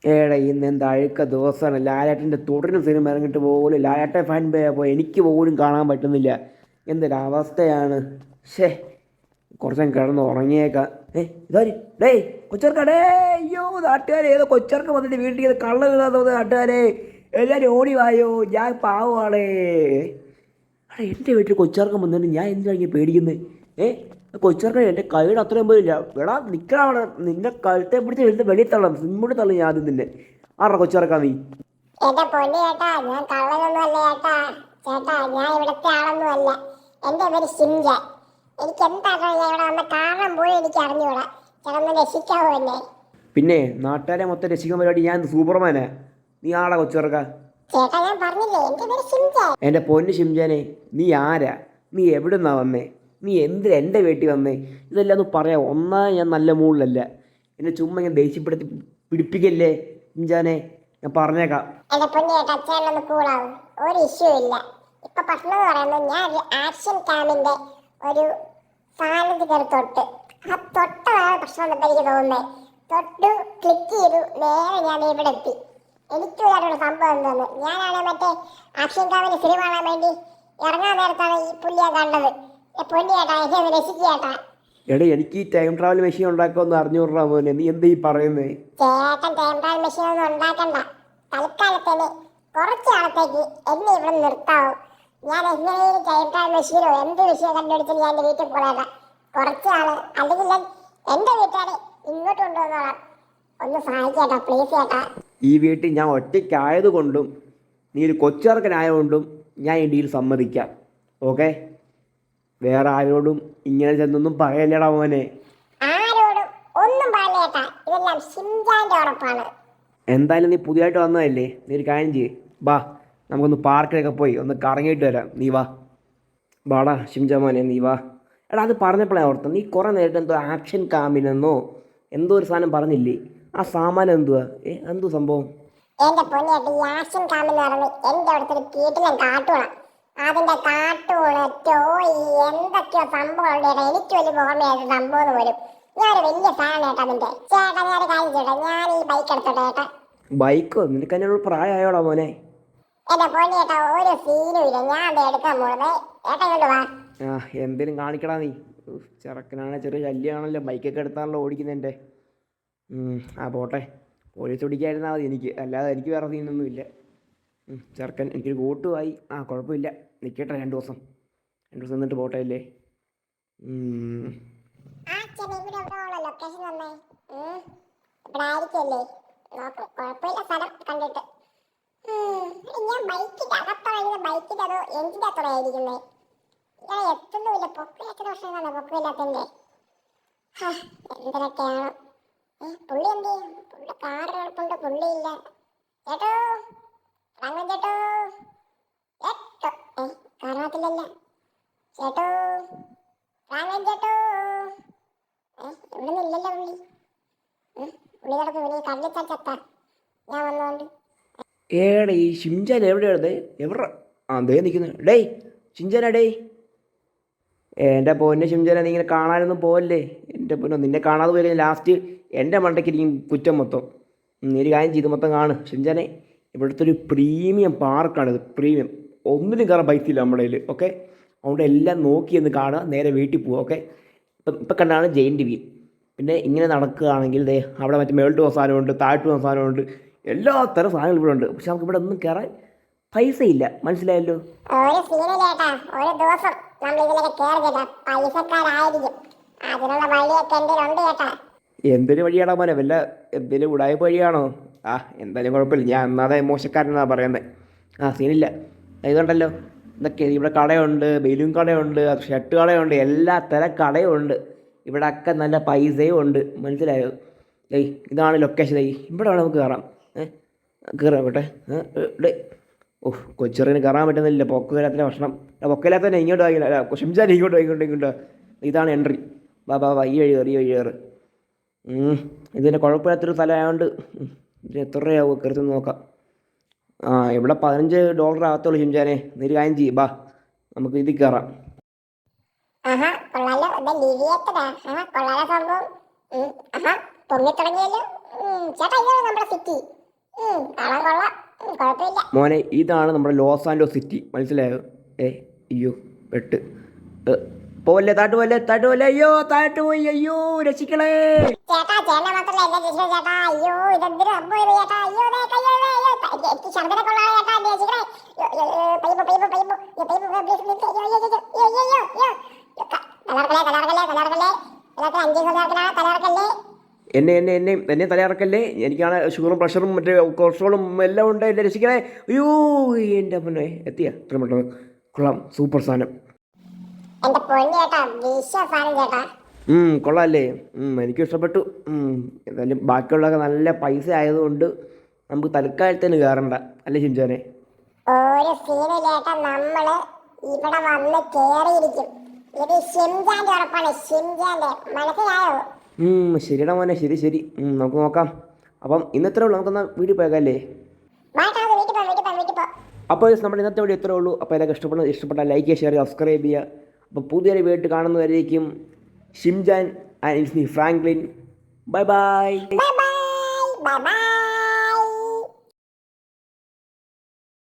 ഏടാ ഇന്ന് എന്താ അഴുക്ക ദിവസമാണ്. ലാലേട്ടൻ്റെ തുടരുന്ന സിനിമ ഇറങ്ങിയിട്ട് പോലും ലാലേട്ടൻ ഫാൻ പോയി എനിക്ക് പോലും കാണാൻ പറ്റുന്നില്ല. എന്തൊരവസ്ഥയാണ്. ഷേ കുറച്ചും കിടന്ന് ഉറങ്ങിയേക്കാം. ഇതാര് ഡേയ് കൊച്ചർക്കടേ. അയ്യോ നാട്ടുകാരെ, ഏതോ കൊച്ചർക്ക് വന്നിട്ട് വീട്ടിൽ ചെയ്ത് കള്ള വീഴാൻ തോന്നുന്നത്. നാട്ടുകാരെ എല്ലാവരും ഓടി വായോ, ഞാൻ പാവമാണേ. അടേ എൻ്റെ വീട്ടിൽ കൊച്ചർക്കം വന്നിട്ട് ഞാൻ എന്തിനാണ് ഇങ്ങനെ പേടിക്കുന്നത്? കൊച്ചർക്കം എൻ്റെ കൈയുടെ അത്രയും പോലില്ല. എടാ നിൽക്കണം അവിടെ, നിന്റെ കഴുത്തെ പിടിച്ച് വരുന്ന വെളിയിൽ തള്ളാം, സിമ്മോട്ട് തള്ളി ഞാൻ ആദ്യം നിന്നെ. ആടാ കൊച്ചർക്കാ നീ? എന്റെ പൊന്നു ചേട്ടാ, ഞാൻ കള്ളനൊന്നും അല്ല ചേട്ടാ. ചേട്ടാ, ഞാൻ ഇവിടുത്തെ ആളൊന്നും അല്ല. എന്റെ പേര് ഷിംജാൻ. എനിക്ക് എന്താക്കണം ഞാൻ ഇവിടെ വന്ന കാരണം പോലും എനിക്ക് അറിഞ്ഞൂടാ. ചേട്ടൊന്ന് രക്ഷിക്കാവോ എന്നെ? പിന്നെ നാട്ടുകാരെ മൊത്തം രക്ഷിക്കാൻ പരിപാടി ഞാൻ സൂപ്പർമാനാ. നീ ആടാ കൊച്ചർക്ക? ചേട്ടാ, ഞാൻ പറഞ്ഞില്ലേ എന്റെ പേര് ഷിംജാൻ. എൻ്റെ പൊന്ന് ഷിംജാനെ, നീ ആരാ? നീ എവിടുന്നാ വന്നേ? നീ എന്തിനാ എൻ്റെ വീട്ടിൽ വന്നേ? ഇതെല്ലാം ഒന്ന് പറയാം. ഞാൻ നല്ല മൂഡിലല്ല. എന്നെ ചുമ്മാ ഇങ്ങനെ ദേഷ്യപ്പെടുത്തി പിടിപ്പിക്കല്ലേ ഷിംജാനെ, ഞാൻ പറഞ്ഞേക്കാം. എന്റെ പൊന്നു ചേട്ടാ, ചേട്ടനൊന്ന് കൂളാവും. ഒരു ഇഷ്യൂ ഇല്ല. ഇപ്പൊ പ്രശ്നം എന്ന് പറയുന്നത് ഞാൻ ഒരു ആക്ഷൻ ക്യാമിന്റെ ഒരു സാധനത്തിൽ കയറി തൊട്ട്. ആ തൊട്ടതാണ് പ്രശ്നം എന്നിട്ട് എനിക്ക് തോന്നുന്നത്. തൊട്ട് ക്ലിക്ക് ചെയ്തു, നേരെ ഞാൻ ഇവിടെ എത്തി. എനിക്ക് വേറൊരു സംഭവം എന്തോന്ന്, ഞാനാണ് മറ്റേ ആക്ഷൻ ക്യാമിന്റെ സിനിമ കാണാൻ വേണ്ടി ഇറങ്ങാൻ നേരത്താണ് ഈ പുള്ളിയെ കണ്ടത്. പൊന്നു ചേട്ടാ, എന്നെ ഒന്ന് രക്ഷിക്കുക ചേട്ടാ. എടാ എനിക്ക് ഈ ടൈം ട്രാവൽ മെഷീൻ ഉണ്ടാക്കുമെന്ന് അറിഞ്ഞുകൊണ്ടാ മോനെ, നീ എന്താ ഈ പറയുന്നേ? ചേട്ടൻ ടൈം ട്രാവൽ മെഷീൻ ഒന്നും ഉണ്ടാക്കണ്ട. തൽക്കാലത്തിന് കുറച്ച് നാളത്തേക്ക് എന്നെ ഇവിടെ നിർത്താവും. ഞാൻ എങ്ങനെയും ടൈം ട്രാവൽ മെഷീനോ എന്ത് വിഷയം കണ്ടുപിടിച്ചാലും ഞാൻ എൻ്റെ വീട്ടിൽ പോകേണ്ട കുറച്ച് നാള്. അല്ലെങ്കിൽ ഞാൻ എൻ്റെ വീട്ടുകാരെ ഇങ്ങോട്ട് കൊണ്ടുവന്നോളാം. ഒന്ന് സഹായിക്കേട്ടാ, പ്ലീസ് ചേട്ടാ. ഈ വീട്ടിൽ ഞാൻ ഒറ്റയ്ക്കായതുകൊണ്ടും നീ ഒരു കൊച്ചിറക്കനായതുകൊണ്ടും ഞാൻ ഈ ഡീൽ സമ്മതിക്കാം. ഓക്കെ, വേറെ ആരോടും ഇങ്ങനെ ചെന്നൊന്നും പറയല്ലേടാ മോനെ. ആരോടും ഒന്നും പറയില്ല ചേട്ടാ, ഇതെല്ലാം ഷിംജാന്റെ ഉറപ്പാണ്. എന്തായാലും നീ പുതിയതായിട്ട് വന്നതല്ലേ, നീ ഒരു കാര്യം ചെയ്യ്, ബാ നമുക്കൊന്ന് പാർക്കിലൊക്കെ പോയി ഒന്ന് കറങ്ങിയിട്ട് വരാം. നീ വാ, വാടാ ഷിംജാ മോനെ, നീ വാ. എടാ അത് പറഞ്ഞപ്പോഴേ ഓർത്ത, നീ കുറേ നേരിട്ട് എന്തോ ആക്ഷൻ കാമിനെന്നോ എന്തോ ഒരു സാധനം പറഞ്ഞില്ലേ? ആ സാമാനം എന്തുവാ? എന്തോ സംഭവം? എന്റെ പൊന്നിയേട്ട, ഈ ആക്ഷൻ കാമെന്ന് പറയുന്നത് എന്റെ അവിടുത്തെ ഒരു കീട്ടിലും കാട്ടുവാണ്. അതിന്റെ കാട്ടൂണ് ടോയ് എന്തൊക്കെയോ സംഭവം ഉണ്ട്. എനിക്ക് വലിയ ഓർമ്മയായിട്ട് സംഭവം വരും. ഞാനൊരു വലിയ ഫാൻ ഏട്ടാ അതിന്റെ. ചേട്ടാ, ഞാൻ കാര്യം ചേട്ടാ, ഞാൻ ഈ ബൈക്ക് എടുത്തോട്ടെ ചേട്ടാ? ബൈക്കോ? നിനക്ക് അതിനുള്ള പ്രായമായോടാ മോനെ? എന്റെ പൊന്നിയേട്ടാ, ഒരു സീനും ഇല്ല, ഞാൻ അത് എടുക്കാൻ പോകുന്നത്. ഏട്ടാ ഇങ്ങോട്ട് വാ. എന്തേലും കാണിക്കടാ നീ. ചെറുക്കനാണെ ചെറിയ ശല്യമാണല്ലോ, ബൈക്കൊക്കെ എടുത്താണല്ലോ ഓടിക്കുന്നതിൻ്റെ. പോട്ടെ, പോലീസ് പിടിക്കാതിരുന്നാൽ മതി എനിക്ക്, അല്ലാതെ എനിക്ക് വേറെ സീനൊന്നും ഇല്ല. ചെറുക്കൻ എനിക്കൊരു കൂട്ടുമായി. കുഴപ്പമില്ല, നിൽക്കട്ടെ 2 ദിവസം നിന്നിട്ട് പോട്ടെ അല്ലേ. ലൊക്കേഷൻ തന്നെ ഇവിടെ ആയിരിക്കല്ലേ? നോക്ക്, കുഴപ്പമില്ല സ്ഥലം കണ്ടിട്ട്. ഞാൻ ബൈക്കിന്റെ അകത്താണെങ്കിൽ ബൈക്കിന്റെ അതോ എഞ്ചിന്റെ അത്രയായിരിക്കുന്നേ. ഞാൻ എത്തുന്നുമില്ല, പൊക്കില്ലാത്ത പ്രശ്നമാണ് പൊക്കില്ലാത്തതിന്റെ. എന്തിനൊക്കെയാണ് പുള്ളി എന്ത് ചെയ്യും? പുള്ളി കാറ് കിടപ്പുണ്ട്, പുള്ളിയില്ല. ചേട്ടോ, അങ്ങനെ ചേട്ടോ, ചേട്ടോ കാരണത്തിലല്ല. ചേട്ടോ, അങ്ങനെ ചേട്ടോ, ഇവിടെ നിന്നില്ലല്ലോ പുള്ളി. പുള്ളി കിടപ്പ് പുള്ളി കണ്ണിച്ചാൽ ചത്ത ഞാൻ വന്നോണ്ട്. ഏടെ ഈ ഷിംജാൻ എവിടെയാണ്? എവിടെ? അതേ നിൽക്കുന്നത്. ഡേയ് ഷിംജാനാ, ഡേയ് എൻ്റെ പൊന്നെ ഷിംജാന, നീ ഇങ്ങനെ കാണാനൊന്നും പോകല്ലേ. എൻ്റെ പൊന്നോ, നിന്നെ കാണാതെ പോയി കഴിഞ്ഞാൽ ലാസ്റ്റ് എൻ്റെ മണ്ടയ്ക്കിരിക്കും കുറ്റം മൊത്തം. നീ ഒരു കാര്യം ചെയ്ത് മൊത്തം കാണും ഷിംജാനെ. ഇവിടുത്തെ ഒരു പ്രീമിയം പാർക്കാണിത്, പ്രീമിയം. ഒന്നിനും കയറാൻ പൈസ ഇല്ല നമ്മുടെ കയ്യിൽ. ഓക്കെ, അതുകൊണ്ട് എല്ലാം നോക്കി എന്ന് കാണുക, നേരെ വീട്ടിൽ പോവുക. ഓക്കെ, ഇപ്പം കണ്ടാണ് ജെയിൻറ്റ് വീൽ. പിന്നെ ഇങ്ങനെ നടക്കുകയാണെങ്കിൽ ദേ അവിടെ മറ്റേ മേളിട്ട് പോകുന്ന സാധനമുണ്ട്, താഴ്ത്തു പോകുന്ന സാധനമുണ്ട്, എല്ലാ തരം സാധനങ്ങൾ ഇവിടെ ഉണ്ട്. പക്ഷെ നമുക്ക് ഇവിടെ ഒന്നും കയറാൻ പൈസ ഇല്ല, മനസ്സിലായല്ലോ. ഒരു സീനില്ലേട്ടാ, ഒരു ദിവസം നമ്മൾ ഇതിലൊക്കെ കയറി ചേട്ടാ, പൈസക്കാരായിരിക്കും. അതിനുള്ള വഴിയൊക്കെ എൻ്റെ ഉണ്ട് ചേട്ടാ. എന്തൊരു വഴിയാണോ മോനെ? വല്ല എന്തെങ്കിലും ഉടായ്പ വഴിയാണോ? എന്തായാലും കുഴപ്പമില്ല, ഞാൻ എന്നാതെ മോശക്കാരനാണ് പറയുന്നത്. സീനില്ല. ഇതുണ്ടല്ലോ, ഇതൊക്കെ ഇവിടെ കടയുണ്ട്, ബലൂൺ കടയുണ്ട്, ഷർട്ട് കടയുണ്ട്, എല്ലാ തരം കടയും ഉണ്ട്. ഇവിടെ ഒക്കെ നല്ല പൈസയും ഉണ്ട്, മനസ്സിലായോ? ഇതാണ് ലൊക്കേഷൻ. ഇവിടെ വേണം നമുക്ക് കയറാം. കയറാം കേട്ടെ. കൊച്ചിറിന് കയറാൻ പറ്റുന്നില്ല, പൊക്കില്ലാത്ത ഭക്ഷണം. പൊക്കില്ലാത്ത തന്നെ ഇങ്ങോട്ട് വാങ്ങില്ല, ഷിംജാൻ ഇങ്ങോട്ട്. ഇതാണ് എൻട്രി. വാ ഈ വഴി കയറ്. ഇതിന് കുഴപ്പമില്ലാത്തൊരു സ്ഥലമായതുകൊണ്ട് ഇതിന് എത്ര രൂപയാവും കയറി നോക്കാം. ഇവിടെ $15 ആകത്തുള്ളൂ ഷിംജാനെ. നീര് കാര്യം ചെയ്യും, ബാ നമുക്ക് ഇതിൽ കയറാം. പൊങ്ങി തുടങ്ങിയല്ലോ. ചേട്ടാ ഇതാണ് നമ്മുടെ സിറ്റി. കാണാൻ കൊള്ളാം. കുഴപ്പമില്ല. മോനെ ഇതാണ് നമ്മുടെ ലോസ് ആൻഡോസ് സിറ്റി, മനസ്സിലായോ? അയ്യോ വെട്ട്. പോലെ താട്ട് പോലെ അയ്യോ താട്ട് പോയി, അയ്യോ രക്ഷിക്കണേ. ചേട്ടാ ചേട്ടനെ മാത്രമല്ല എന്നെ രക്ഷിക്കണം ചേട്ടാ. അയ്യോ ഇതെന്തൊരു സംഭവം ഇത് ചേട്ടാ. അയ്യോ എനിക്ക് ശബ്ദത്തെ കൊള്ളാണ് ചേട്ടാ. എന്നെ രക്ഷിക്കണേ. Pipe pipe pipe pipe please തലർക്കല്ലേ. എല്ലാത്തിനും 5 ദിവസം തലർക്കല്ലേ. എന്നെ തലയിറക്കല്ലേ. എനിക്കാണ് ഷുഗറും പ്രഷറും മറ്റേ കൊളസ്ട്രോളും എല്ലാം ഉണ്ട്. എന്നെ രക്ഷിക്കണേ. അയ്യോ എൻ്റെ പൊന്നെ എത്തിയാ ഇത്ര പെട്ടെന്ന്. കൊള്ളാം, സൂപ്പർ സാധനം. എന്റെ പൊന്നു ചേട്ടാ, വിശ്വാസാണ് ചേട്ടാ. കൊള്ളാമല്ലേ? എനിക്കും ഇഷ്ടപ്പെട്ടു. എന്തായാലും ബാക്കിയുള്ളതൊക്കെ നല്ല പൈസ ആയതുകൊണ്ട് നമുക്ക് തൽക്കാലത്തിന് കയറണ്ട, അല്ലേ ഷിംജാനെ? ഒരു സീനില്ല ചേട്ടാ. നമ്മള് ഇവിടെ വന്ന് കേറിയിരിക്കും. ഇത് ഷിംജാന്റെ ഉറപ്പാണ്. ഷിംജാന്റെ മനസ്സിലായോ? ശരിടാ മോനെ, ശരി. നമുക്ക് നോക്കാം. അപ്പം ഇന്നത്രേ ഉള്ളൂ. നമുക്കൊന്ന് വീട്ടിൽ പോയേക്കല്ലേ? വീട്ടിൽ പോ. അപ്പോൾ നമ്മുടെ ഇന്നത്തെ വീഡിയോ ഇത്രേ ഉള്ളൂ. അപ്പോൾ ഇതൊക്കെ ഇഷ്ടപ്പെട്ടാൽ ലൈക്ക് ചെയ്യുക, ഷെയർ ചെയ്യുക, സബ്സ്ക്രൈബ് ചെയ്യുക. അപ്പോൾ പുതിയൊരു വീഡിയോ കാണുന്നവരേക്കും Shimjan and Franklin. Bye. By.